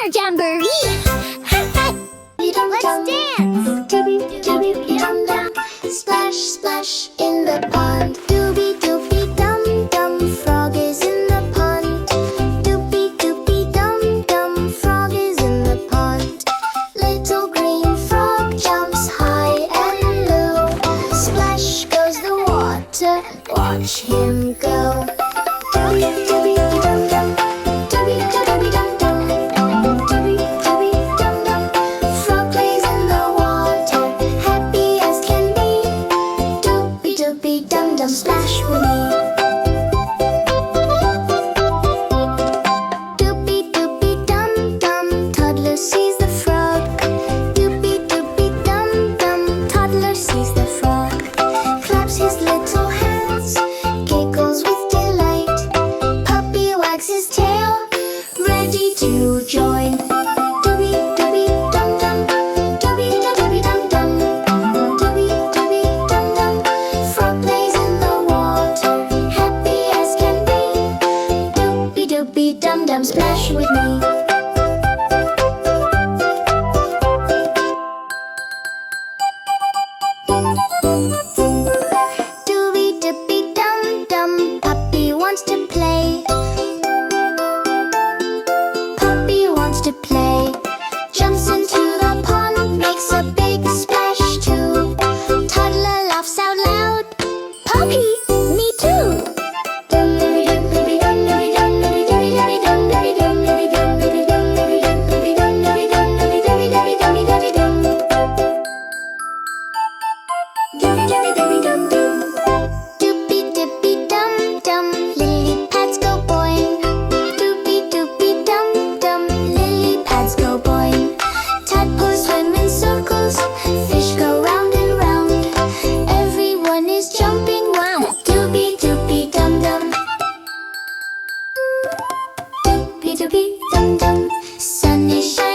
our jamboree! Let's dance! Dubi Dubi Dum Dum, splash splash in the pond. Dubi Dubi Dum Dum, frog is in the pond. Dubi Dubi Dum Dum, frog is in the pond. Little green frog jumps high and low. Splash goes the water, watch him go. Dubi Dubi Dum Dum, Dubi Dubi Dum Dum, Dubi Dubi Dum Dum. Frog plays in the water, happy as can be. Dubi Dubi Dum Dum, splash with me. Dubi Dubi Dum Dum, toddler sees the frog. Dubi Dubi Dum Dum, toddler sees the frog. Claps his little hands, giggles with delight. Puppy wags his tail, ready to join. Dubi Dubi Dum Dum, Dubi Dubi Dum Dum, Dubi Dubi Dum Dum. Frog plays in the water, happy as can be. Dubi Dubi Dum Dum, splash with me. Dubi Dubi Dum Dum, puppy wants to play. Puppy wants to play. Jumps into the pond, makes a big splash too. Toddler laughs out loud. Puppy, me too. Dubi Dubi Dum Dubi Dum Dubi Dubi Dum Dubi Dum Dubi Dum Dubi Dum Dubi Dum Dubi Dum Dubi Dum Dubi Dubi Dubi Dubi Dum. Dubi Dubi Dubi Dum Dum. Dubi Dubi Dum Dum, lily pads go boing. Dubi Dubi Dum Dum, lily pads go boing. Tadpoles swim in circles, fish go round and round. Everyone is jumping round. Dubi Dubi Dum Dum. Dubi Dubi Dum Dum, sun is shining.